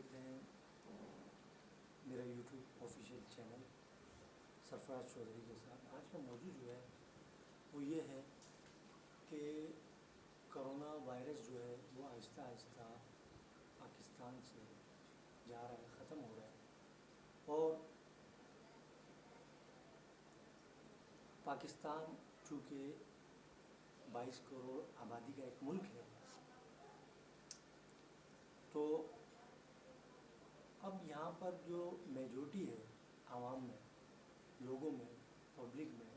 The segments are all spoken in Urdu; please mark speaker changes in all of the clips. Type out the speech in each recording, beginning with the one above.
Speaker 1: دیکھ رہے ہیں میرا یوٹیوب آفیشیل چینل سرفراز چودھری کے ساتھ۔ آج کا موضوع جو ہے وہ یہ ہے کہ کرونا وائرس جو ہے وہ آہستہ آہستہ پاکستان سے جا رہا ہے، ختم ہو رہا ہے، اور پاکستان چونکہ 22 کروڑ آبادی کا ایک ملک ہے، تو اب یہاں پر جو میجورٹی ہے عوام میں، لوگوں میں، پبلک میں،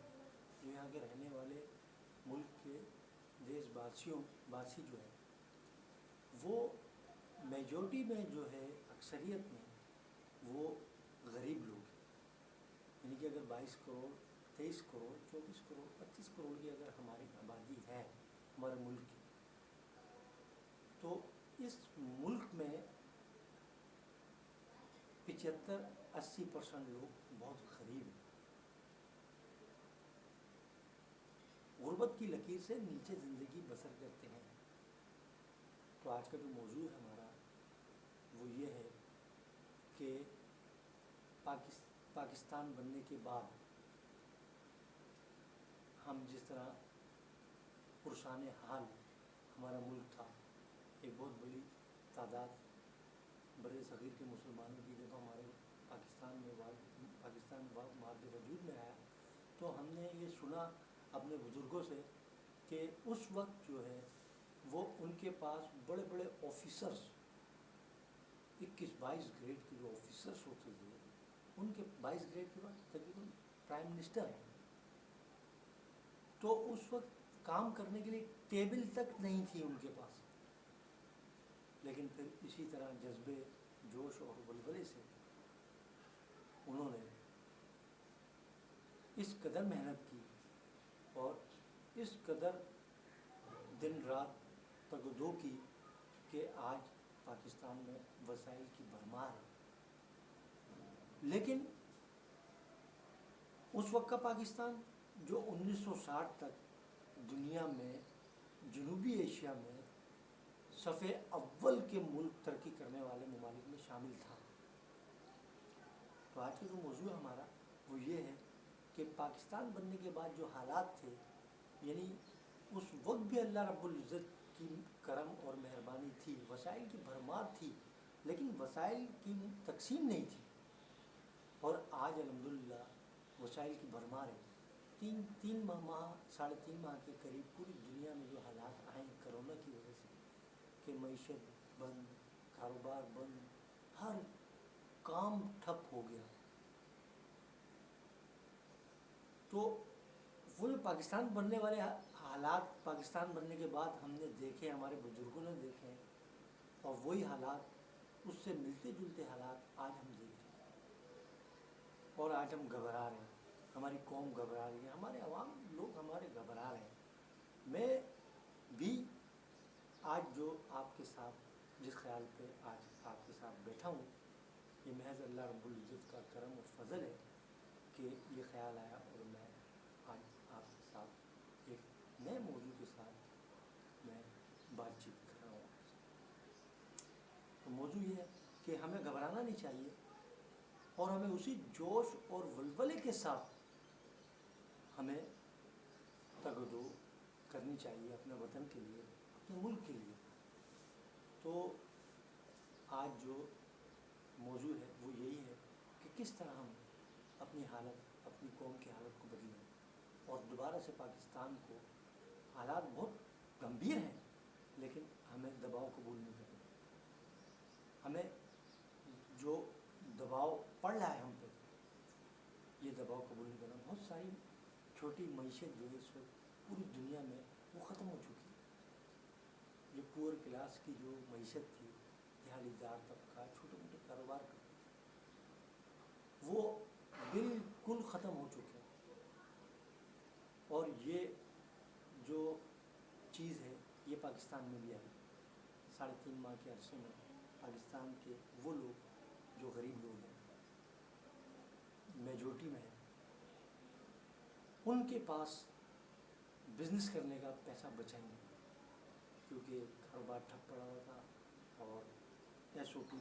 Speaker 1: جو یہاں کے رہنے والے ملک کے دیش باسی جو ہے، وہ میجورٹی میں جو ہے اکثریت میں وہ غریب لوگ ہیں۔ یعنی کہ اگر 22 کروڑ 23 کروڑ 24 کروڑ 25 کروڑ کی اگر ہماری آبادی ہے ہمارے ملک کی، تو اس ملک میں 75-80% لوگ بہت غریب ہیں، غربت کی لکیر سے نیچے زندگی بسر کرتے ہیں۔ تو آج کا جو موضوع ہے ہمارا وہ یہ ہے کہ پاکستان بننے کے بعد ہم جس طرح پرشان حال ہمارا ملک تھا، ایک بہت بڑی تعداد بر صغیر کے مسلمانوں کی جب ہمارے پاکستان ماد وجود میں آیا، تو ہم نے یہ سنا اپنے بزرگوں سے کہ اس وقت جو ہے وہ ان کے پاس بڑے بڑے آفیسرز 21-22 گریڈ کے جو آفیسرز ہوتے تھے، ان کے 22 گریڈ کے بعد تقریباً پرائم منسٹر ہیں، تو اس وقت کام کرنے کے لیے ٹیبل تک نہیں تھی ان کے پاس، لیکن پھر اسی طرح جذبے، جوش اور ولولے سے انہوں نے اس قدر محنت کی اور اس قدر دن رات تگدو کی کہ آج پاکستان میں وسائل کی بھرمار ہے۔ لیکن اس وقت کا پاکستان جو 1960 تک دنیا میں جنوبی ایشیا میں صفِ اول کے ملک ترقی کرنے والے ممالک میں شامل تھا۔ تو آج کا جو موضوع ہمارا وہ یہ ہے کہ پاکستان بننے کے بعد جو حالات تھے، یعنی اس وقت بھی اللہ رب العزت کی کرم اور مہربانی تھی، وسائل کی بھرمار تھی، لیکن وسائل کی تقسیم نہیں تھی، اور آج الحمدللہ وسائل کی بھرمار ہے۔ تین ماہ 3.5 ماہ کے قریب پوری دنیا میں جو حالات آئے کرونا کی وجہ سے، کہ معیشت بند، کاروبار بند، ہر کام ٹھپ ہو گیا، تو وہ جو پاکستان بننے والے حالات پاکستان بننے کے بعد ہم نے دیکھے، ہمارے بزرگوں نے دیکھے، اور وہی حالات، اس سے ملتے جلتے حالات آج ہم دیکھ رہے ہیں، اور آج ہم گھبرا رہے ہیں، ہماری قوم گھبرا رہی ہے، ہمارے عوام لوگ ہمارے گھبرا رہے ہیں۔ میں بھی آج جو آپ کے ساتھ جس خیال پہ آج آپ کے ساتھ بیٹھا ہوں، یہ محض اللہ رب العزت کا کرم اور فضل ہے کہ یہ خیال آیا، اور میں آج آپ کے ساتھ ایک نئے موضوع کے ساتھ میں بات چیت کر رہا ہوں۔ تو موضوع یہ ہے کہ ہمیں گھبرانا نہیں چاہیے، اور ہمیں اسی جوش اور ولولے کے ساتھ ہمیں تگدو کرنی چاہیے اپنے وطن کے لیے، اپنے ملک کے لیے۔ تو آج جو موضوع ہے وہ یہی ہے کہ کس طرح ہم اپنی حالت، اپنی قوم کی حالت کو بدلیں، اور دوبارہ سے پاکستان کو، حالات بہت گمبھیر ہیں لیکن ہمیں دباؤ قبول نہیں کرنا، ہمیں جو دباؤ پڑ رہا ہے ہم پہ، یہ دباؤ قبول نہیں کرنا۔ بہت ساری چھوٹی معیشت جو ہے اس وقت پوری دنیا میں وہ ختم ہو چکی ہے۔ جو پور کلاس کی جو معیشت تھی، دہاڑی دار طبقہ چھوٹے موٹے کاروبار کرتے تھے، وہ بالکل ختم ہو چکے ہیں، اور یہ جو چیز ہے یہ پاکستان میں بھی آئی۔ 3.5 ماہ کے عرصے میں پاکستان کے وہ لوگ جو غریب لوگ ہیں، میجورٹی میں ہیں، ان کے پاس بزنس کرنے کا پیسہ بچا ہی نہیں، کیونکہ کاروبار ٹھپ پڑا ہوا تھا، اور SOP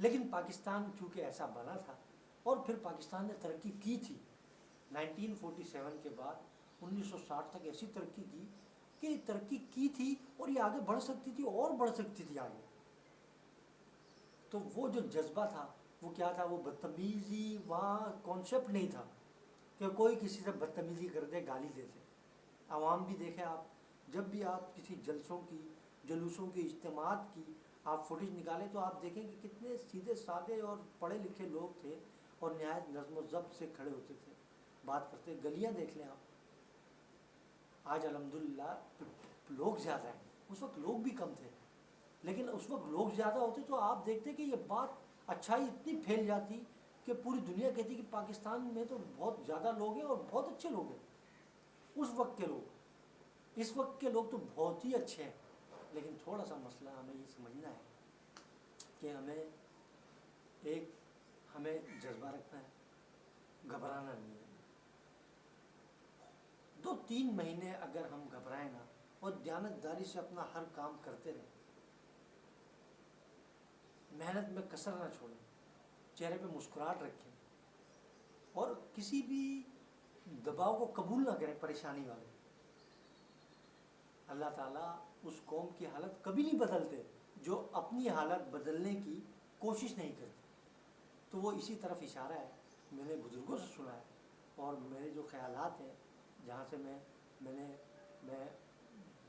Speaker 1: لیکن پاکستان چونکہ ایسا بنا تھا اور پھر پاکستان نے ترقی کی تھی 1947 کے بعد 1960 تک ایسی ترقی کی کہ ترقی کی تھی اور یہ آگے بڑھ سکتی تھی اور بڑھ سکتی تھی آگے. تو وہ جو جذبہ تھا وہ کیا تھا؟ وہ بدتمیزی وہاں کانسیپٹ نہیں تھا کہ کوئی کسی سے بدتمیزی کر دے، گالی دے دے. عوام بھی دیکھیں آپ، جب بھی آپ کسی جلسوں کی، جلوسوں کی، اجتماعات کی آپ فوٹیج نکالیں تو آپ دیکھیں کہ کتنے سیدھے سادے اور پڑھے لکھے لوگ تھے اور نہایت نظم و ضبط سے کھڑے ہوتے تھے، بات کرتے. گلیاں دیکھ لیں آپ، آج الحمدللہ لوگ زیادہ ہیں، اس وقت لوگ بھی کم تھے، لیکن اس وقت لوگ زیادہ ہوتے تو آپ دیکھتے کہ یہ بات اچھائی اتنی پھیل جاتی کہ پوری دنیا کہتی کہ پاکستان میں تو بہت زیادہ لوگ ہیں اور بہت اچھے لوگ ہیں. اس وقت کے لوگ، اس وقت کے لوگ تو بہت ہی اچھے ہیں، لیکن تھوڑا سا مسئلہ ہمیں یہ سمجھنا ہے کہ ہمیں جذبہ رکھنا ہے، گھبرانا نہیں ہے. 2-3 مہینے اگر ہم گھبرائیں نا اور دیانتداری سے اپنا ہر کام کرتے رہیں، محنت میں کسر نہ چھوڑیں، چہرے پہ مسکراہٹ رکھیں اور کسی بھی دباؤ کو قبول نہ کریں پریشانی والے. اللہ تعالیٰ اس قوم کی حالت کبھی نہیں بدلتے جو اپنی حالت بدلنے کی کوشش نہیں کرتے. تو وہ اسی طرف اشارہ ہے، میں نے بزرگوں سے سنا ہے اور میرے جو خیالات ہیں، جہاں سے میں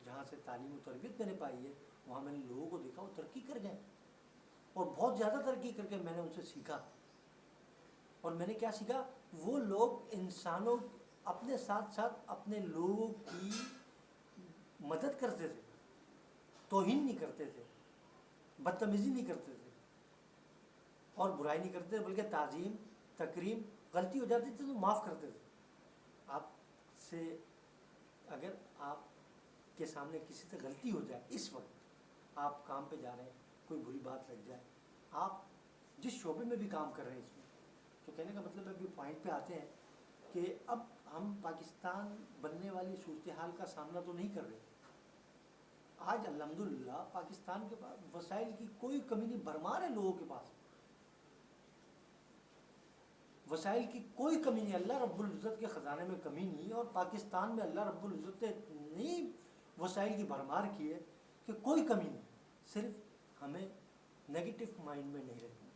Speaker 1: جہاں سے تعلیم و تربیت میں نے پائی ہے، وہاں میں نے لوگوں کو دیکھا وہ ترقی کر گئے اور بہت زیادہ ترقی کر کے میں نے ان سے سیکھا. اور میں نے کیا سیکھا؟ وہ لوگ انسانوں اپنے ساتھ ساتھ اپنے لوگوں کی مدد کرتے تھے، توہین نہیں کرتے تھے، بدتمیزی نہیں کرتے تھے اور برائی نہیں کرتے تھے، بلکہ تعظیم، تکریم، غلطی ہو جاتی تھی تو معاف کرتے تھے. آپ سے اگر آپ کے سامنے کسی سے غلطی ہو جائے، اس وقت آپ کام پہ جا رہے ہیں، کوئی بری بات لگ جائے، آپ جس شعبے میں بھی کام کر رہے ہیں، اس میں تو کہنے کا مطلب ہے کہ پوائنٹ پہ آتے ہیں کہ اب ہم پاکستان بننے والی صورتحال کا سامنا تو نہیں کر رہے. آج الحمدللہ پاکستان کے پاس وسائل کی کوئی کمی نہیں، بھرمار ہے لوگوں کے پاس، وسائل کی کوئی کمی نہیں. اللہ رب العزت کے خزانے میں کمی نہیں، اور پاکستان میں اللہ رب العزت نے اتنی وسائل کی بھرمار کی ہے کہ کوئی کمی نہیں. صرف ہمیں نگیٹو مائنڈ میں نہیں رکھنا،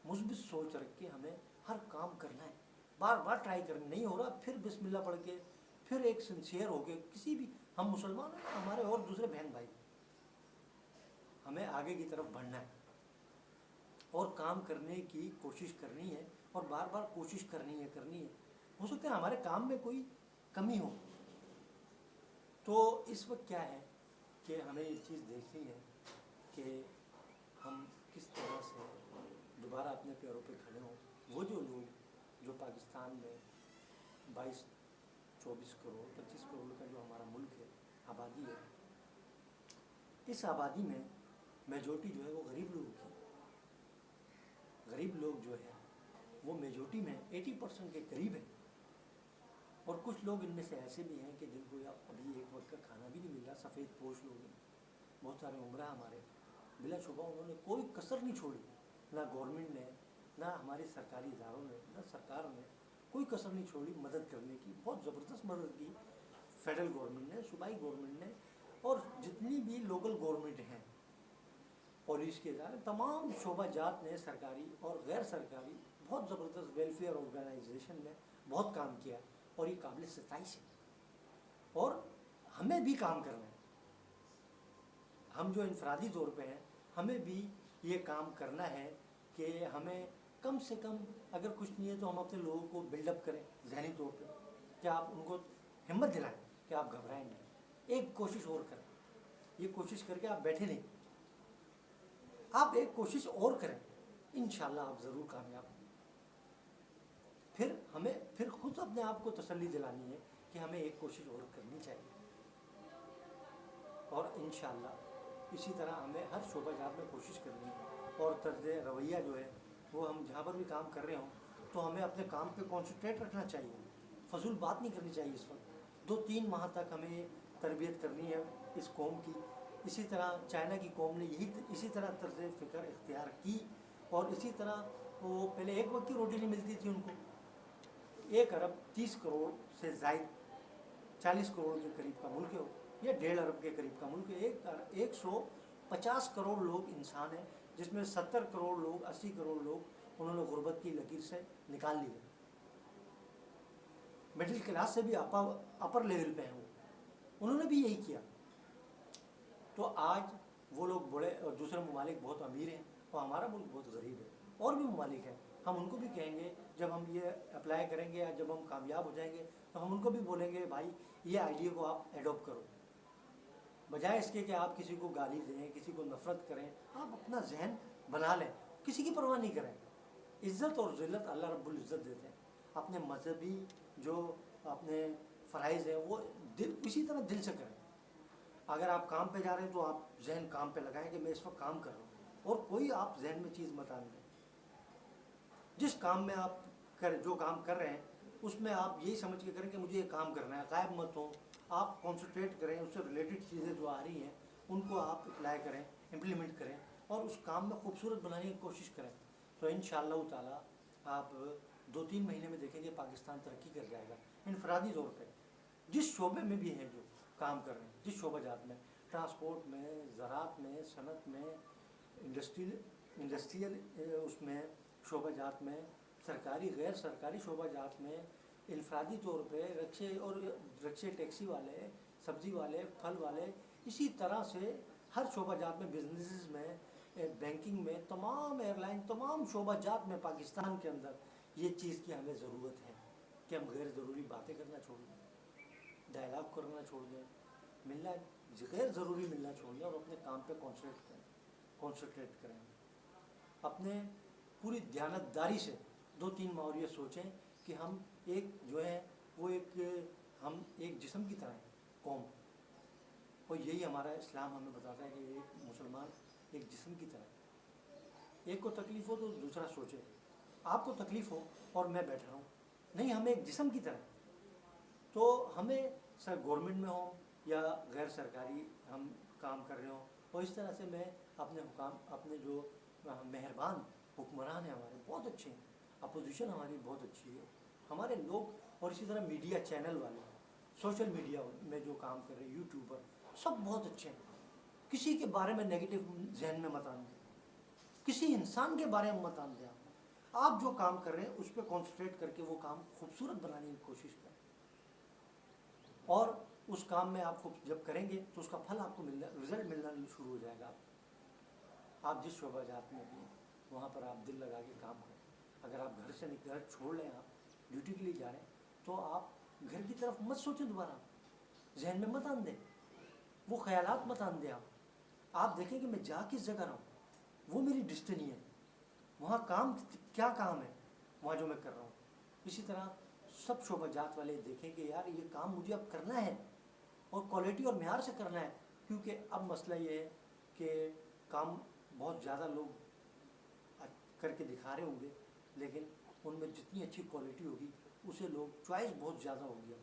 Speaker 1: مثبت سوچ رکھ کے ہمیں ہر کام کرنا ہے، بار بار ٹرائی کرنا. نہیں ہو رہا پھر بسم اللہ پڑھ کے، پھر ایک سنسیئر ہو کے، کسی بھی، ہم مسلمان ہیں، ہمارے اور دوسرے بہن بھائی، ہمیں آگے کی طرف بڑھنا ہے اور کام کرنے کی کوشش کرنی ہے اور بار بار کوشش کرنی ہے. ہو سکتا ہے ہمارے کام میں کوئی کمی ہو. تو اس وقت کیا ہے کہ ہمیں یہ چیز دیکھنی ہے کہ ہم کس طرح سے دوبارہ اپنے پیروں پہ کھڑے ہوں. وہ جو لوگ جو پاکستان میں 22-24 کروڑ 25 کروڑ کا جو ہمارا ملک ہے، آبادی ہے، اس آبادی میں میجورٹی جو ہے وہ غریب لوگوں کی. غریب لوگ جو ہے وہ میجورٹی میں 80% کے قریب ہیں، اور کچھ لوگ ان میں سے ایسے بھی ہیں کہ جن کو ابھی ایک وقت کا کھانا بھی نہیں مل رہا. سفید پوش لوگ ہیں، بہت سارے عمرہ ہمارے، بلا شبہ انہوں نے کوئی کسر نہیں چھوڑی، نہ گورنمنٹ نے، نہ ہماری سرکاری اداروں نے، نہ سرکار نے کوئی کسر نہیں چھوڑی مدد کرنے کی. بہت زبردست مدد کی فیڈرل گورنمنٹ نے، صوبائی گورنمنٹ نے، اور جتنی بھی لوکل گورنمنٹ ہیں، پولیس کے ادارے، تمام شعبہ جات نے، سرکاری اور غیر سرکاری، بہت زبردست ویلفیئر آرگنائزیشن نے بہت کام کیا اور یہ قابل ستائش ہے. اور ہمیں بھی کام کرنا ہے، ہم جو انفرادی طور پہ ہیں ہمیں بھی یہ کام کرنا ہے کہ ہمیں کم سے کم، اگر کچھ نہیں ہے تو ہم اپنے لوگوں کو بلڈ اپ کریں ذہنی طور پہ، کہ آپ ان کو ہمت دلائیں کہ آپ گھبرائیں نہیں. ایک کوشش اور کریں، یہ کوشش کر کے آپ بیٹھے نہیں، آپ ایک کوشش اور کریں، انشاءاللہ آپ ضرور کامیاب ہوں. پھر خود اپنے آپ کو تسلی دلانی ہے کہ ہمیں ایک کوشش اور کرنی چاہیے، اور انشاءاللہ اسی طرح ہمیں ہر شعبہ جات میں کوشش کرنی ہے. اور طرز رویہ جو ہے وہ، ہم جہاں پر بھی کام کر رہے ہوں تو ہمیں اپنے کام پہ کانسنٹریٹ رکھنا چاہیے، فضول بات نہیں کرنی چاہیے. اس وقت 2-3 ماہ تک ہمیں تربیت کرنی ہے اس قوم کی. اسی طرح چائنا کی قوم نے اسی طرح طرز فکر اختیار کی، اور اسی طرح وہ پہلے ایک وقت کی روٹی نہیں ملتی تھی ان کو، 1 ارب 30 کروڑ سے زائد 40 کروڑ کے قریب کا ملک ہے یا 1.5 ارب کے قریب کا ملک ہے، 150 کروڑ لوگ انسان ہیں، جس میں 70 کروڑ لوگ 80 کروڑ لوگ انہوں نے غربت کی لکیر سے نکال لیے، مڈل کلاس سے بھی اپر لیول پہ ہیں، انہوں نے بھی یہی کیا۔ تو آج وہ لوگ بڑے اور دوسرے ممالک بہت امیر ہیں اور ہمارا ملک بہت غریب ہے، اور بھی ممالک ہیں، ہم ان کو بھی کہیں گے جب ہم یہ اپلائی کریں گے یا جب ہم کامیاب ہو جائیں گے تو ہم ان کو بھی بولیں گے بھائی یہ آئیڈیا کو آپ ایڈوپٹ کرو، بجائے اس کے کہ آپ کسی کو گالی دیں، کسی کو نفرت کریں، آپ اپنا ذہن بنا لیں، کسی کی پرواہ نہیں کریں۔ عزت اور ذلت اللہ رب العزت دیتے ہیں، اپنے مذہبی جو اپنے فرائض ہیں وہ اسی طرح دل سے کریں۔ اگر آپ کام پہ جا رہے ہیں تو آپ ذہن کام پہ لگائیں کہ میں اس وقت کام کر رہا ہوں، اور کوئی آپ ذہن میں چیز مت آنے دیں۔ جس کام میں آپ جو کام کر رہے ہیں اس میں آپ یہی سمجھ کے کریں کہ مجھے یہ کام کرنا ہے، غائب مت ہو، آپ کانسنٹریٹ کریں، اس سے ریلیٹڈ چیزیں جو آ رہی ہیں ان کو آپ اپلائی کریں، امپلیمنٹ کریں، اور اس کام میں خوبصورت بنانے کی کوشش کریں، تو انشاءاللہ تعالیٰ آپ 2-3 مہینے میں دیکھیں گے پاکستان ترقی کر جائے گا انفرادی طور پہ، جس شعبے میں بھی ہیں جو کام کر رہے ہیں، جس شعبہ جات میں، ٹرانسپورٹ میں، زراعت میں، صنعت میں، انڈسٹریل اس میں شعبہ جات میں، سرکاری غیر سرکاری شعبہ جات میں، انفرادی طور پہ رکشے ٹیکسی والے، سبزی والے، پھل والے، اسی طرح سے ہر شعبہ جات میں، بزنسز میں، بینکنگ میں، تمام ایئر لائن، تمام شعبہ جات میں پاکستان کے اندر یہ چیز کی ہمیں ضرورت ہے کہ ہم غیر ضروری باتیں کرنا چھوڑ دیں، ڈائلاگ کرنا چھوڑ دیں، غیر ضروری ملنا چھوڑ دیں، اور اپنے کام پہ کانسنٹریٹ کریں، اپنے پوری دیانتداری سے 2-3 ماہ اور یہ سوچیں کہ ہم ایک جو ہے وہ ہم ایک جسم کی طرح ہیں قوم، اور یہی ہمارا اسلام ہمیں بتاتا ہے کہ ایک مسلمان ایک جسم کی طرح ہے، ایک کو تکلیف ہو تو دوسرا سوچے، آپ کو تکلیف ہو اور میں بیٹھا ہوں، نہیں، ہم ایک جسم کی طرح ہیں، تو ہمیں گورنمنٹ میں ہوں یا غیر سرکاری ہم کام کر رہے ہوں، اور اس طرح سے میں اپنے جو مہربان حکمران ہیں ہمارے بہت اچھے ہیں، اپوزیشن ہماری بہت اچھی ہے، ہمارے لوگ، اور اسی طرح میڈیا چینل والے، سوشل میڈیا میں جو کام کر رہے ہیں، یوٹیوبر، سب بہت اچھے ہیں، کسی کے بارے میں نیگیٹو ذہن میں مت آنے دیں، کسی انسان کے بارے میں مت آنے دیں، آپ جو کام کر رہے ہیں اس پہ کانسنٹریٹ کر کے وہ کام خوبصورت بنانے کی کوشش کریں، اور اس کام میں آپ جب کریں گے تو اس کا پھل آپ کو رزلٹ ملنا شروع ہو جائے گا، آپ جس شعبہ جات میں بھی ہیں وہاں پر آپ دل لگا کے کام کریں، اگر آپ گھر چھوڑ لیں، آپ ڈیوٹی کے لیے جا رہے ہیں تو آپ گھر کی طرف مت سوچیں، دوبارہ ذہن میں مت آن دیں، وہ خیالات مت آن دیں، آپ دیکھیں کہ میں جا کس جگہ رہا ہوں، وہ میری ڈسٹنی ہے، وہاں کیا کام ہے وہاں جو میں کر رہا ہوں، اسی طرح سب شعبہ جات والے دیکھیں کہ یار یہ کام مجھے اب کرنا ہے، اور کوالٹی اور معیار سے کرنا ہے، کیونکہ اب مسئلہ یہ ہے کہ کام بہت زیادہ لوگ کر کے دکھا رہے ہوں گے، لیکن ان میں جتنی اچھی کوالٹی ہوگی اسے لوگ چوائس بہت زیادہ ہوگی،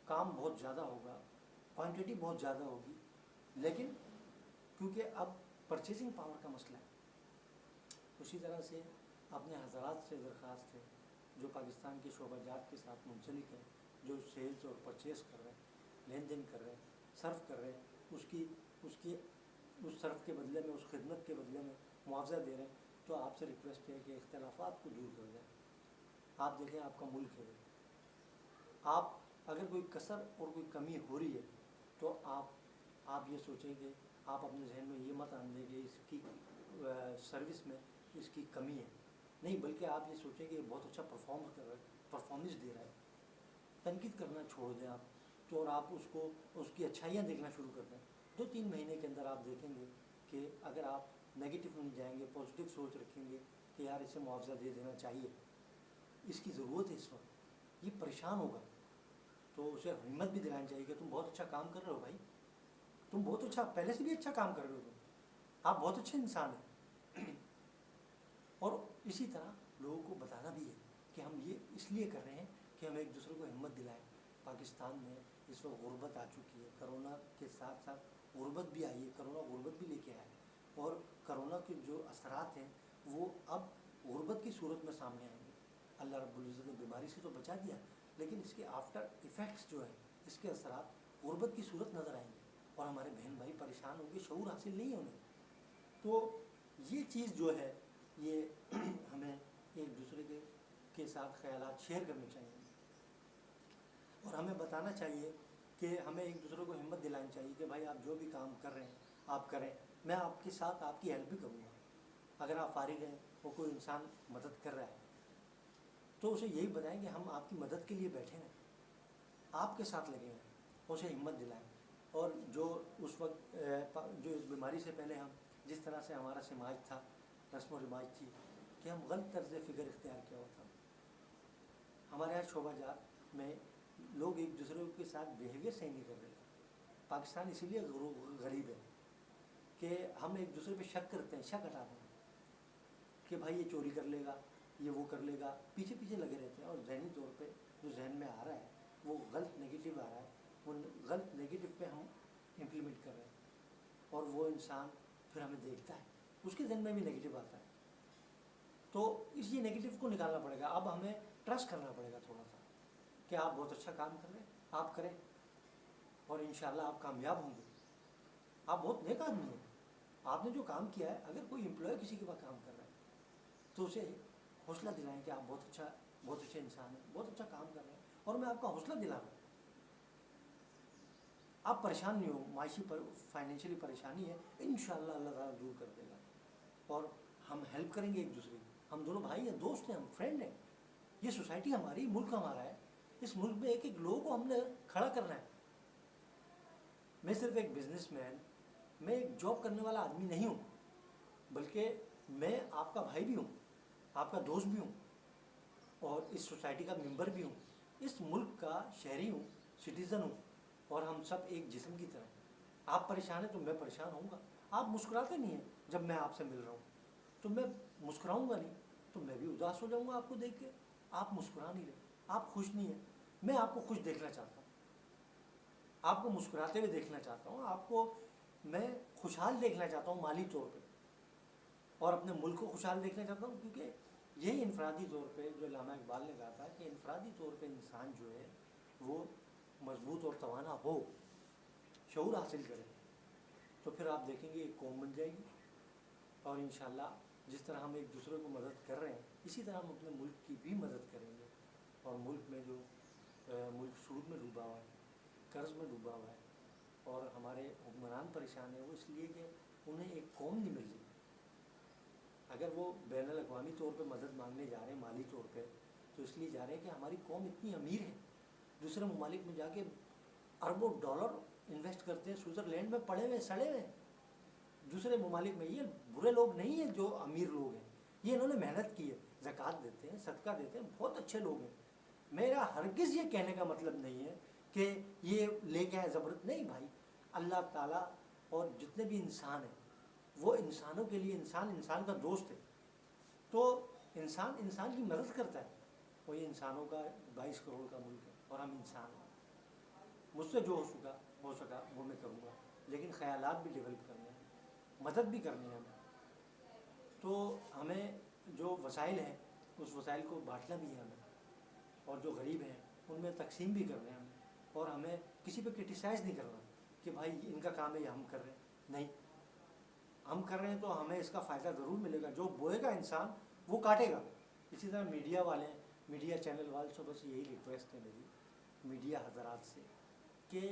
Speaker 1: کام بہت زیادہ ہوگا، کوانٹٹی بہت زیادہ ہوگی، لیکن کیونکہ اب پرچیزنگ پاور کا مسئلہ ہے۔ اسی طرح سے اپنے حضرات سے درخواست ہے جو پاکستان کے شعبہ جات کے ساتھ منسلک ہیں، جو سیلز اور پرچیز کر رہے ہیں، لین دین کر رہے ہیں، صرف کر رہے ہیں، اس صرف کے بدلے میں، اس خدمت کے بدلے میں معاوضہ دے رہے ہیں، تو آپ سے ریکویسٹ ہے کہ اختلافات کو دور کر دیں۔ آپ دیکھیں آپ کا ملک ہے، آپ اگر کوئی کسر اور کوئی کمی ہو رہی ہے تو آپ یہ سوچیں کہ آپ اپنے ذہن میں یہ مت آن دیں کہ اس کی سروس میں اس کی کمی ہے، نہیں، بلکہ آپ یہ سوچیں کہ یہ بہت اچھا پرفارمنس دے رہا ہے، تنقید کرنا چھوڑ دیں آپ تو، اور آپ اس کی اچھائیاں دیکھنا شروع کر دیں۔ 2-3 مہینے کے اندر آپ دیکھیں گے کہ اگر آپ نیگیٹو نہیں جائیں گے، پازیٹیو سوچ رکھیں گے کہ یار اسے معاوضہ دے دینا چاہیے، اس کی ضرورت ہے اس وقت، یہ پریشان ہوگا، تو اسے ہمت بھی دلانی چاہیے کہ تم بہت اچھا کام کر رہے ہو بھائی، تم بہت اچھا، پہلے سے بھی اچھا کام کر رہے ہو، آپ بہت اچھے انسان ہیں، اور اسی طرح لوگوں کو بتانا بھی ہے کہ ہم یہ اس لیے کر رہے ہیں کہ ہم ایک دوسرے کو ہمت دلائیں۔ پاکستان میں اس وقت غربت آ چکی ہے، کرونا کے ساتھ ساتھ غربت بھی آئی ہے، کرونا غربت بھی لے کے آیا ہے، اور کرونا کے جو اثرات ہیں وہ اب غربت کی صورت میں سامنے آئیں گے۔ اللہ رب العزت نے بیماری سے تو بچا دیا، لیکن اس کے آفٹر ایفیکٹس جو ہیں، اس کے اثرات غربت کی صورت نظر آئیں گے، اور ہمارے بہن بھائی پریشان ہوں گے، شعور حاصل نہیں ہونے۔ تو یہ چیز جو ہے یہ ہمیں ایک دوسرے کے ساتھ خیالات شیئر کرنے چاہیے، اور ہمیں بتانا چاہیے کہ ہمیں ایک دوسرے کو ہمت دلانی چاہیے کہ بھائی آپ جو بھی کام کر رہے ہیں آپ کریں، میں آپ کے ساتھ آپ کی ہیلپ بھی کروں گا۔ اگر آپ فارغ ہیں اور کوئی انسان مدد کر رہا ہے تو اسے یہی بتائیں کہ ہم آپ کی مدد کے لیے بیٹھے ہیں، آپ کے ساتھ لگے ہیں، اسے ہمت دلائیں۔ اور جو اس وقت جو اس بیماری سے پہلے ہم جس طرح سے ہمارا سماج تھا، رسم و رواج تھی کہ ہم غلط طرز فکر اختیار کیا ہوا تھا، ہمارے یہاں شعبہ جات میں لوگ ایک دوسرے کے ساتھ بیہیویئر صحیح نہیں کر رہے تھے۔ پاکستان اسی لیے غریب ہے کہ ہم ایک دوسرے پہ شک کرتے ہیں، شک ہٹاتے ہیں کہ بھائی یہ چوری کر لے گا، یہ وہ کر لے گا، پیچھے پیچھے لگے رہتے ہیں، اور ذہنی طور پہ جو ذہن میں آ رہا ہے وہ غلط نگیٹو آ رہا ہے، وہ غلط نگیٹو پہ ہم امپلیمنٹ کر رہے ہیں، اور وہ انسان پھر ہمیں دیکھتا ہے اس کے ذہن میں بھی نگیٹو آتا ہے۔ تو اسی نگیٹو کو نکالنا پڑے گا، اب ہمیں ٹرسٹ کرنا پڑے گا تھوڑا سا کہ آپ بہت اچھا کام کر رہے ہیں، آپ کریں، اور انشاءاللہ آپ کامیاب ہوں گے۔ آپ بہت نیک آدمی ہیں، آپ نے جو کام کیا ہے، اگر کوئی امپلائی کسی کے پاس کام کر رہا ہے تو اسے حوصلہ دلائیں کہ آپ بہت اچھے انسان ہیں، بہت اچھا کام کر رہے ہیں، اور میں آپ کا حوصلہ دلا رہا ہوں۔ آپ پریشان نہیں ہو، معاشی فائنینشلی پریشانی ہے، انشاءاللہ اللہ تعالیٰ دور کر دے گا، اور ہم ہیلپ کریں گے ایک دوسرے کی، ہم دونوں بھائی ہیں، دوست ہیں، ہم فرینڈ ہیں، یہ سوسائٹی ہماری، ملک ہمارا ہے، اس ملک میں ایک ایک لوگوں کو ہم نے کھڑا کرنا ہے۔ میں صرف ایک بزنس مین، میں ایک جاب کرنے والا آدمی نہیں ہوں، بلکہ میں آپ کا بھائی بھی ہوں، آپ کا دوست بھی ہوں، اور اس سوسائٹی کا ممبر بھی ہوں، اس ملک کا شہری ہوں، سٹیزن ہوں، اور ہم سب ایک جسم کی طرح ہیں۔ آپ پریشان ہیں تو میں پریشان ہوں گا، آپ مسکراتے نہیں ہیں جب میں آپ سے مل رہا ہوں تو میں مسکراؤں گا نہیں، تو میں بھی اداس ہو جاؤں گا آپ کو دیکھ کے، آپ مسکرا نہیں رہے، آپ خوش نہیں ہیں، میں آپ کو خوش دیکھنا چاہتا ہوں، آپ کو مسکراتے ہوئے دیکھنا چاہتا ہوں، آپ کو میں خوشحال دیکھنا چاہتا ہوں مالی طور پہ، اور اپنے ملک کو خوشحال دیکھنا چاہتا ہوں، کیونکہ یہی انفرادی طور پہ جو علامہ اقبال نے کہا تھا کہ انفرادی طور پہ انسان جو ہے وہ مضبوط اور توانا ہو، شعور حاصل کرے، تو پھر آپ دیکھیں گے ایک قوم بن جائے گی، اور انشاءاللہ جس طرح ہم ایک دوسرے کو مدد کر رہے ہیں اسی طرح ہم اپنے ملک کی بھی مدد کریں گے، اور ملک میں جو ملک سود میں ڈوبا ہوا ہے، قرض میں ڈوبا ہوا ہے، اور ہمارے حکمران پریشان ہیں، وہ اس لیے کہ انہیں ایک قوم نہیں مل رہی۔ اگر وہ بین الاقوامی طور پہ مدد مانگنے جا رہے ہیں مالی طور پہ، تو اس لیے جا رہے ہیں کہ ہماری قوم اتنی امیر ہے، دوسرے ممالک میں جا کے اربوں ڈالر انویسٹ کرتے ہیں، سوئٹزرلینڈ میں پڑے ہوئے سڑے ہوئے ہیں، دوسرے ممالک میں۔ یہ برے لوگ نہیں ہیں جو امیر لوگ ہیں، یہ انہوں نے محنت کی ہے، زکوٰۃ دیتے ہیں، صدقہ دیتے ہیں، بہت اچھے لوگ ہیں۔ میرا ہرگز یہ کہنے کا مطلب نہیں ہے کہ یہ لے کے آئے زبرت، نہیں بھائی، اللہ تعالیٰ اور جتنے بھی انسان ہیں وہ انسانوں کے لیے، انسان کا دوست ہے، تو انسان کی مدد کرتا ہے، اور یہ انسانوں کا 22 کروڑ کا ملک ہے، اور ہم انسان ہیں، مجھ سے جو ہو سکا وہ میں کروں گا، لیکن خیالات بھی ڈیولپ کرنے ہیں، مدد بھی کرنی ہے ہمیں، تو ہمیں جو وسائل ہیں اس وسائل کو بانٹنا بھی ہے ہمیں، اور جو غریب ہیں ان میں تقسیم بھی کرنا ہے ہمیں، اور ہمیں کسی پہ کرٹیسائز نہیں کرنا کہ بھائی ان کا کام ہے یہ ہم کر رہے ہیں، نہیں، ہم کر رہے ہیں تو ہمیں اس کا فائدہ ضرور ملے گا، جو بوئے گا انسان وہ کاٹے گا۔ اسی طرح میڈیا والے، میڈیا چینل والے سے بس یہی ریکویسٹ ہے میری میڈیا حضرات سے کہ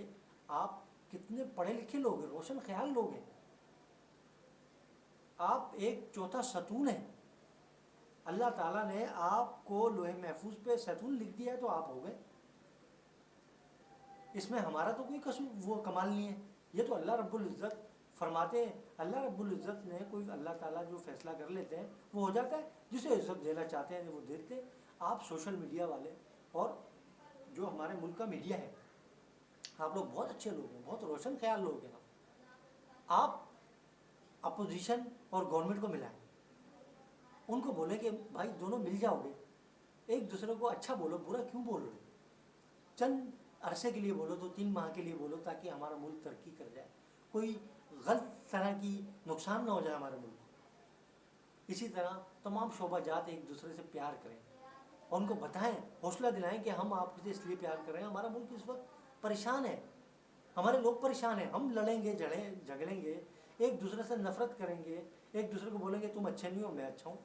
Speaker 1: آپ کتنے پڑھے لکھے لوگ ہیں، روشن خیال لوگ ہیں، آپ ایک چوتھا ستون ہیں، اللہ تعالیٰ نے آپ کو لوح محفوظ پہ ستون لکھ دیا ہے تو آپ ہو گئے، اس میں ہمارا تو کوئی قصور وہ کمال نہیں ہے، یہ تو اللہ رب العزت فرماتے ہیں، اللہ رب العزت نے کوئی، اللہ تعالیٰ جو فیصلہ کر لیتے ہیں وہ ہو جاتا ہے، جسے عزت دینا چاہتے ہیں وہ دیتے ہیں۔ آپ سوشل میڈیا والے اور جو ہمارے ملک کا میڈیا ہے، آپ لوگ بہت اچھے لوگ ہیں، بہت روشن خیال لوگ ہیں، آپ اپوزیشن اور گورنمنٹ کو ملائیں، ان کو بولیں کہ بھائی دونوں مل جاؤ گے، ایک دوسرے کو اچھا بولو، برا کیوں بول رہے ہو، چند عرصے کے لیے بولو، 2-3 ماہ کے لیے بولو، تاکہ ہمارا ملک ترقی کر جائے، کوئی غلط طرح کی نقصان نہ ہو جائے ہمارے ملک کو۔ اسی طرح تمام شعبہ جات ایک دوسرے سے پیار کریں اور ان کو بتائیں، حوصلہ دلائیں کہ ہم آپ سے اس لیے پیار کر رہے ہیں، ہمارا ملک اس وقت پریشان ہے، ہمارے لوگ پریشان ہیں، ہم لڑیں گے جھگڑیں گے، ایک دوسرے سے نفرت کریں گے، ایک دوسرے کو بولیں گے تم اچھے نہیں ہو میں اچھا ہوں،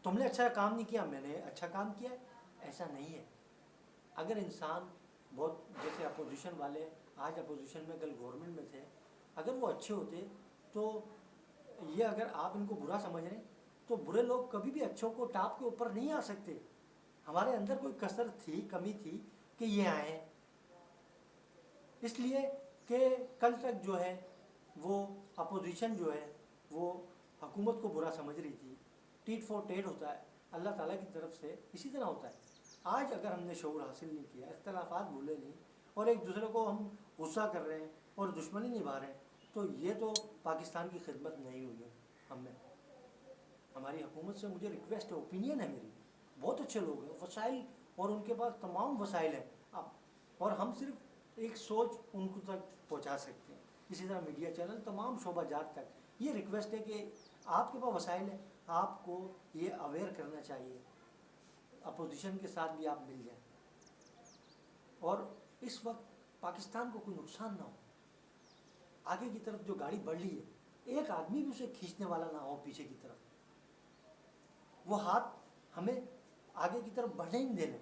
Speaker 1: تم نے اچھا کام نہیں کیا میں نے اچھا کام کیا ہے، ایسا نہیں ہے۔ اگر انسان بہت جیسے اپوزیشن والے آج اپوزیشن میں کل گورنمنٹ میں تھے، اگر وہ اچھے ہوتے تو یہ اگر آپ ان کو برا سمجھ رہے ہیں تو برے لوگ کبھی بھی اچھوں کو ٹاپ کے اوپر نہیں آ سکتے۔ ہمارے اندر کوئی کسر تھی، کمی تھی کہ یہ آئے ہیں، اس لیے کہ کل تک جو ہے وہ اپوزیشن جو ہے وہ حکومت کو برا سمجھ رہی تھی، ٹیٹ فور ٹیٹ ہوتا ہے اللہ تعالیٰ کی طرف سے، اسی طرح ہوتا ہے۔ آج اگر ہم نے شعور حاصل نہیں کیا، اختلافات بھولے نہیں اور ایک دوسرے کو ہم غصہ کر رہے ہیں اور دشمنی نبھا رہے ہیں تو یہ تو پاکستان کی خدمت نہیں ہوئی ہے ہم میں۔ ہماری حکومت سے مجھے ریکویسٹ ہے، اوپینین ہے میری، بہت اچھے لوگ ہیں، وسائل اور ان کے پاس تمام وسائل ہیں اور ہم صرف ایک سوچ ان کو تک پہنچا سکتے ہیں۔ اسی طرح میڈیا چینل تمام شعبہ جات تک یہ ریکویسٹ ہے کہ آپ کے پاس وسائل ہیں، آپ کو یہ اویئر کرنا چاہیے، اپوزیشن کے ساتھ بھی آپ مل جائیں اور اس وقت پاکستان کو کوئی نقصان نہ ہو۔ آگے کی طرف جو گاڑی بڑھ رہی ہے ایک آدمی بھی اسے کھینچنے والا نہ ہو پیچھے کی طرف، وہ ہاتھ ہمیں آگے کی طرف بڑھنے ہی نہیں دینے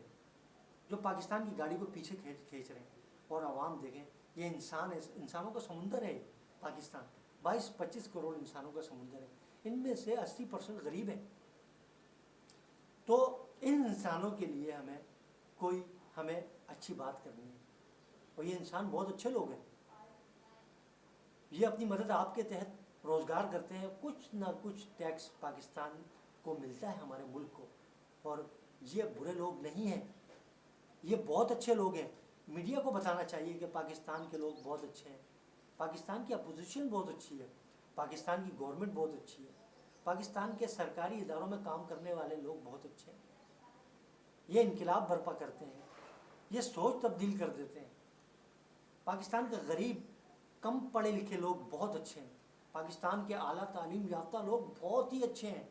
Speaker 1: جو پاکستان کی گاڑی کو پیچھے کھینچ رہے ہیں۔ اور عوام دیکھیں، یہ انسان ہے، انسانوں کا سمندر ہے پاکستان، 22-25 کروڑ انسانوں کا سمندر ہے، ان میں سے 80% غریب ہیں۔ تو ان انسانوں کے لیے ہمیں اچھی بات کرنی ہے اور یہ انسان بہت اچھے لوگ ہیں، یہ اپنی مدد آپ کے تحت روزگار کرتے ہیں، کچھ نہ کچھ ٹیکس پاکستان کو ملتا ہے ہمارے ملک کو، اور یہ برے لوگ نہیں ہیں، یہ بہت اچھے لوگ ہیں۔ میڈیا کو بتانا چاہیے کہ پاکستان کے لوگ بہت اچھے ہیں، پاکستان کی اپوزیشن بہت اچھی ہے، پاکستان کی گورنمنٹ بہت اچھی ہے، پاکستان کے سرکاری اداروں میں کام کرنے والے لوگ بہت اچھے ہیں، یہ انقلاب برپا کرتے ہیں، یہ سوچ تبدیل کر دیتے ہیں۔ پاکستان کا غریب کم پڑھے لکھے لوگ بہت اچھے ہیں، پاکستان کے اعلیٰ تعلیم یافتہ لوگ بہت ہی اچھے ہیں،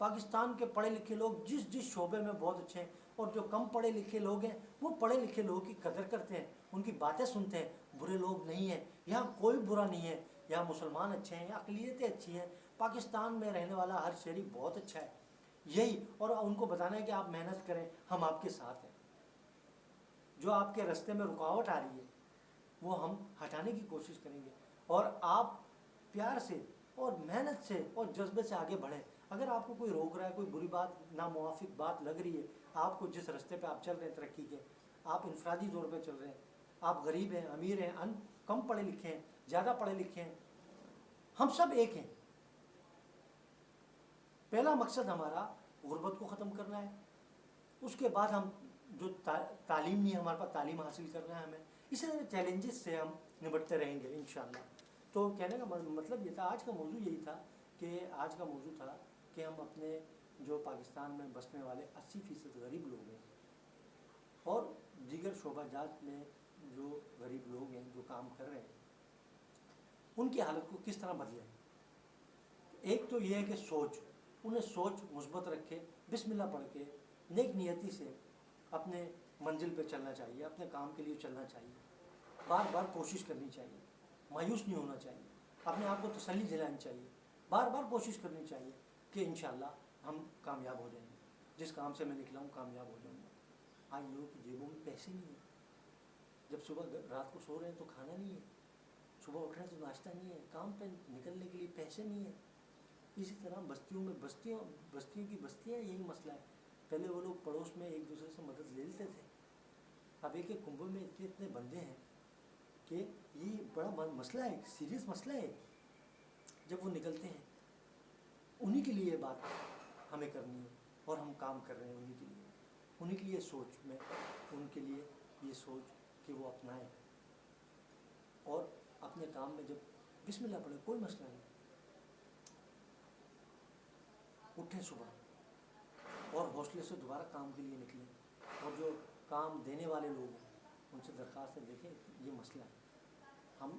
Speaker 1: پاکستان کے پڑھے لکھے لوگ جس شعبے میں بہت اچھے ہیں، اور جو کم پڑھے لکھے لوگ ہیں وہ پڑھے لکھے لوگوں کی قدر کرتے ہیں، ان کی باتیں سنتے ہیں، برے لوگ نہیں ہیں، یہاں کوئی برا نہیں ہے، یہاں مسلمان اچھے ہیں، اقلیتیں اچھی ہیں، پاکستان میں رہنے والا ہر شہری بہت اچھا ہے، یہی، اور ان کو بتانا ہے کہ آپ محنت کریں، ہم آپ کے ساتھ ہیں، جو آپ کے راستے میں رکاوٹ آ رہی ہے وہ ہم ہٹانے کی کوشش کریں گے، اور آپ پیار سے اور محنت سے اور جذبے سے آگے بڑھیں۔ اگر آپ کو کوئی روک رہا ہے، کوئی بری بات، ناموافق بات لگ رہی ہے، آپ کو جس راستے پہ آپ چل رہے ہیں ترقی کے، آپ انفرادی طور پہ چل رہے ہیں، آپ غریب ہیں، امیر ہیں، کم پڑھے لکھے ہیں، زیادہ پڑھے لکھے ہیں، ہم سب ایک ہیں۔ پہلا مقصد ہمارا غربت کو ختم کرنا ہے، اس کے بعد ہم جو تعلیم نہیں ہے ہمارے پاس، تعلیم حاصل کرنا ہے ہمیں، اسی طرح چیلنجز سے ہم نمٹتے رہیں گے انشاءاللہ۔ تو کہنے کا مطلب یہ تھا، آج کا موضوع یہی تھا کہ آج کا موضوع تھا کہ ہم اپنے جو پاکستان میں بسنے والے 80% غریب لوگ ہیں اور دیگر شعبہ جات میں جو غریب لوگ ہیں جو کام کر رہے ہیں، ان کی حالت کو کس طرح بدلیں۔ ایک تو یہ ہے کہ انہیں سوچ مثبت رکھے، بسم اللہ پڑھ کے نیک نیتی سے اپنے منزل پہ چلنا چاہیے، اپنے کام کے لیے چلنا چاہیے، بار بار کوشش کرنی چاہیے، مایوس نہیں ہونا چاہیے، اپنے آپ کو تسلی دلانی چاہیے، بار بار کوشش کرنی چاہیے کہ انشاءاللہ ہم کامیاب ہو جائیں گے، جس کام سے میں نکلا ہوں کامیاب ہو جاؤں گا۔ آج لوگوں کی جیبوں میں پیسے نہیں ہیں، جب صبح رات کو سو رہے ہیں تو کھانا نہیں ہے، صبح اٹھ رہے ہیں تو ناشتہ نہیں ہے، کام پہ نکلنے کے لیے پیسے نہیں ہیں۔ اسی طرح بستیوں میں بستیوں کی بستیاں یہی مسئلہ ہے، پہلے وہ لوگ پڑوس میں ایک دوسرے سے مدد لے لیتے تھے، اب ایک ایک کنبے میں اتنے بندے ہیں کہ یہ بڑا مسئلہ ہے، سیریس مسئلہ ہے۔ جب وہ نکلتے ہیں انہی کے لیے بات ہمیں کرنی ہے اور ہم کام کر رہے ہیں انہی کے لیے سوچ میں ان کے لیے یہ سوچ کہ وہ اپنائیں اور اپنے کام میں جب بسم اللہ پڑھے، کوئی مسئلہ نہیں، اٹھیں صبح اور حوصلے سے دوبارہ کام کے لیے نکلیں، اور جو کام دینے والے لوگ ہیں ان سے درخواست ہے، دیکھیں یہ مسئلہ ہے، ہم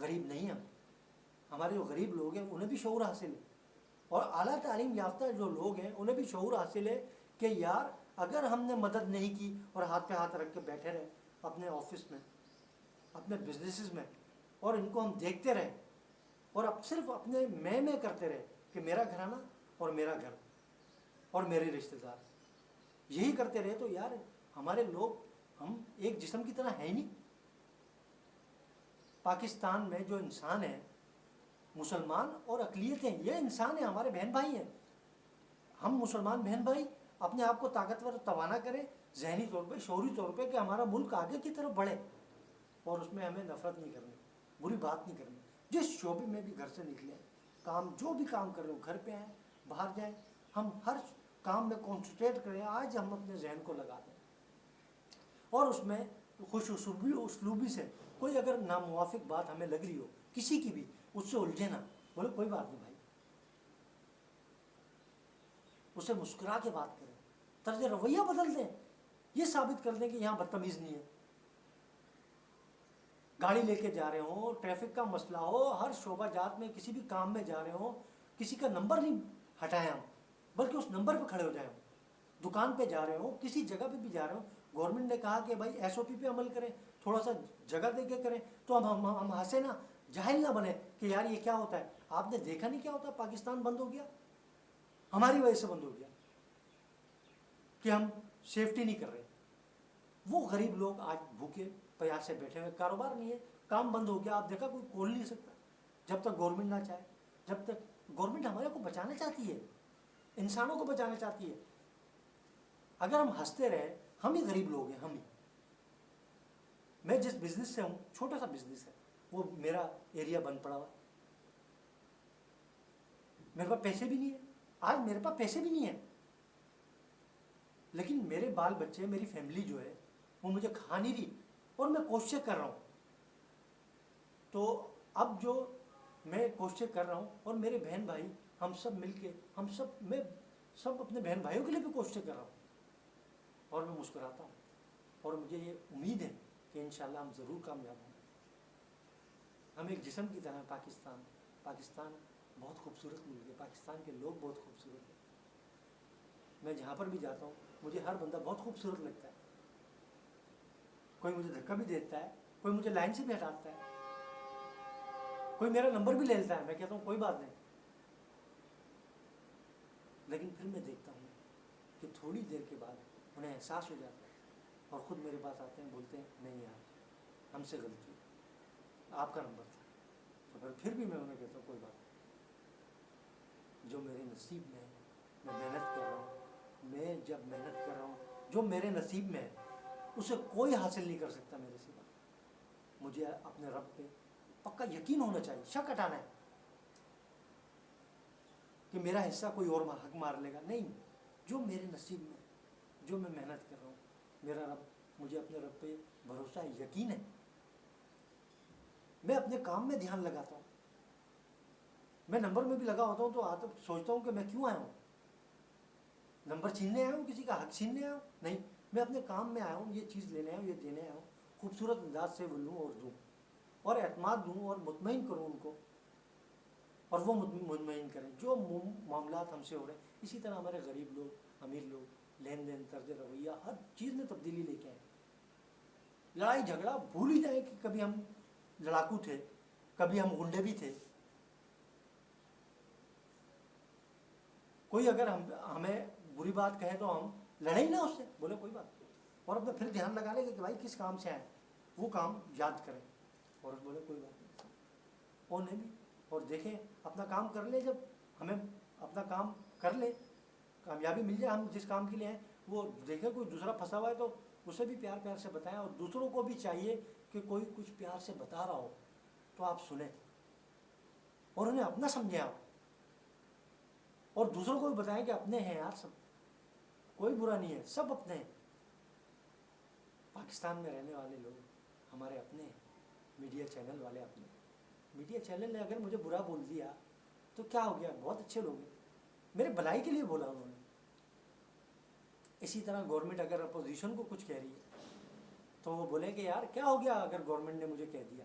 Speaker 1: غریب نہیں ہم. ہمارے جو غریب لوگ ہیں انہیں بھی شعور حاصل ہے, اور اعلیٰ تعلیم یافتہ جو لوگ ہیں انہیں بھی شعور حاصل ہے کہ یار اگر ہم نے مدد نہیں کی اور ہاتھ پہ ہاتھ رکھ کے بیٹھے رہے اپنے آفس میں, اپنے بزنسز میں, اور ان کو ہم دیکھتے رہے اور اب صرف اپنے میں کرتے رہے کہ میرا گھرانہ اور میرا گھر اور میرے رشتہ دار, یہی کرتے رہے, تو یار ہمارے لوگ ہم ایک جسم کی طرح ہیں ہی نہیں. پاکستان میں جو انسان ہیں, مسلمان اور اقلیتیں, یہ انسان ہیں, ہمارے بہن بھائی ہیں. ہم مسلمان بہن بھائی اپنے آپ کو طاقتور توانا کریں ذہنی طور پہ, شعوری طور پہ, کہ ہمارا ملک آگے کی طرف بڑھے, اور اس میں ہمیں نفرت نہیں کرنی, بری بات نہیں کرنی. جس شعبے میں بھی گھر سے نکلیں, کام جو بھی کام کر رہے ہو, گھر پہ آئیں, باہر جائیں, ہم ہر کام میں کنسنٹریٹ کریں. آج ہم اپنے ذہن کو لگا دیں اور اس میں خوش اسلوبی سے کوئی اگر ناموافق بات ہمیں لگ رہی ہو کسی کی بھی, اس سے الجھے نہ, بولے کوئی بات نہیں بھائی, اسے مسکرا کے بات کریں, طرز رویہ بدل دیں, یہ ثابت کر دیں کہ یہاں بدتمیز نہیں ہے. گاڑی لے کے جا رہے ہوں, ٹریفک کا مسئلہ ہو, ہر شعبہ جات میں کسی بھی کام میں جا رہے ہوں, کسی کا نمبر نہیں ہٹائیں ہم, بلکہ اس نمبر پہ کھڑے ہو جائیں. دکان پہ جا رہے ہوں, کسی جگہ پہ بھی جا رہے ہوں, گورنمنٹ نے کہا کہ بھائی ایس او پی پہ عمل کریں, تھوڑا سا جگہ دے کے کریں, تو ہم ہنسے نہ, جاہل نہ بنے کہ یار یہ کیا ہوتا ہے. آپ نے دیکھا نہیں کیا ہوتا ہے, پاکستان بند ہو گیا, ہماری وجہ سے بند ہو گیا کہ ہم سیفٹی نہیں کر رہے. وہ غریب لوگ آج بھوکے پیاسے بیٹھے ہوئے, کاروبار نہیں ہے, کام بند ہو گیا. آپ دیکھا کوئی کھول نہیں سکتا جب تک گورنمنٹ نہ چاہے. جب تک گورنمنٹ ہمارے کو بچانا چاہتی ہے, انسانوں کو بچانا چاہتی ہے. اگر ہم ہنستے رہے, ہم ہی غریب لوگ ہیں, ہم ہی. میں جس بزنس سے ہوں, چھوٹا سا بزنس ہے, وہ میرا ایریا بند پڑا ہوا, میرے پاس پیسے بھی نہیں ہیں. آج میرے پاس پیسے بھی نہیں ہیں, لیکن میرے بال بچے, میری فیملی جو ہے وہ مجھے کھا نہیں رہی, اور میں کوششیں کر رہا ہوں. تو اب جو میں کوششیں کر رہا ہوں, اور میرے بہن بھائی, ہم سب مل کے, میں سب اپنے بہن بھائیوں کے لیے بھی کوششیں کر رہا ہوں, اور میں مسکراتا ہوں, اور مجھے یہ امید ہے کہ انشاءاللہ ہم ضرور کامیاب ہوں. ہم ایک جسم کی طرح. پاکستان بہت خوبصورت ملک ہے, پاکستان کے لوگ بہت خوبصورت ہیں. میں جہاں پر بھی جاتا ہوں مجھے ہر بندہ بہت خوبصورت لگتا ہے. کوئی مجھے دھکا بھی دیتا ہے, کوئی مجھے لائن سے بھی ہٹاتا ہے, کوئی میرا نمبر بھی لے لیتا ہے. میں کہتا ہوں کوئی بات نہیں, لیکن پھر میں دیکھتا ہوں کہ تھوڑی دیر کے بعد انہیں احساس ہو جاتا ہے, اور خود میرے پاس آتے ہیں, بولتے ہیں نہیں یار ہم سے غلطی, آپ کا نمبر تھا. تو پھر بھی میں انہیں کہتا ہوں کوئی بات نہیں, جو میرے نصیب میں ہے, میں محنت کر رہا ہوں. میں جب محنت کر رہا ہوں, جو میرے نصیب میں ہے اسے کوئی حاصل نہیں کر سکتا میرے سوا. مجھے اپنے رب پہ پکا یقین ہونا چاہیے, شک ہٹانا ہے کہ میرا حصہ کوئی اور حق مار لے گا. نہیں, جو میرے نصیب میں, جو میں محنت کر رہا ہوں, میرا رب, مجھے اپنے رب پہ بھروسہ ہے, یقین ہے. میں اپنے کام میں دھیان لگاتا ہوں. میں نمبر میں بھی لگا ہوتا ہوں تو سوچتا ہوں کہ میں کیوں آیا ہوں, نمبر چھیننے آیا ہوں, کسی کا حق چھیننے آیا ہوں, نہیں. میں اپنے کام میں آیا ہوں, یہ چیز لینے آیا ہوں, یہ دینے آیا ہوں, خوبصورت انداز سے وہ لوں اور دوں, اور اعتماد دوں, اور مطمئن کروں ان کو, اور وہ مطمئن کریں. جو معاملات ہم سے ہو رہے ہیں, اسی طرح ہمارے غریب لوگ, امیر لوگ, لین دین, طرز رویہ, ہر چیز میں تبدیلی لے کے آئیں. لڑائی جھگڑا بھول ہی جائیں کہ کبھی ہم لڑاکو تھے, کبھی ہم غنڈے بھی تھے. کوئی اگر ہمیں بری بات کہے تو ہم لڑیں ہی نہ اس سے, بولے کوئی بات, اور اپنا پھر دھیان لگا لیں کہ بھائی کس کام سے آئے, وہ کام یاد کریں, اور بولے کوئی بات نہیں, اور نہیں بھی, اور دیکھیں اپنا کام کر لیں. جب ہمیں اپنا کام کر لیں, کامیابی مل جائے, ہم جس کام کے لیے ہیں وہ دیکھیں, کوئی دوسرا پھنسا ہوا ہے تو اسے بھی پیار سے بتائیں. اور دوسروں کو بھی چاہیے کہ کوئی کچھ پیار سے بتا رہا ہو تو آپ سنیں, اور انہیں اپنا سمجھیں آپ, اور دوسروں کو بھی بتائیں کہ اپنے ہیں یار, سب کوئی برا نہیں ہے, سب اپنے ہیں. پاکستان میں رہنے والے لوگ ہمارے اپنے ہیں, میڈیا چینل والے اپنے. میڈیا چینل نے اگر مجھے برا بول دیا تو کیا ہو گیا, بہت اچھے لوگ ہیں, میرے بھلائی کے لیے بولا انہوں نے. اسی طرح گورنمنٹ اگر اپوزیشن کو کچھ کہہ رہی ہے تو وہ بولے کہ یار کیا ہو گیا اگر گورنمنٹ نے مجھے کہہ دیا,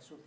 Speaker 1: SOP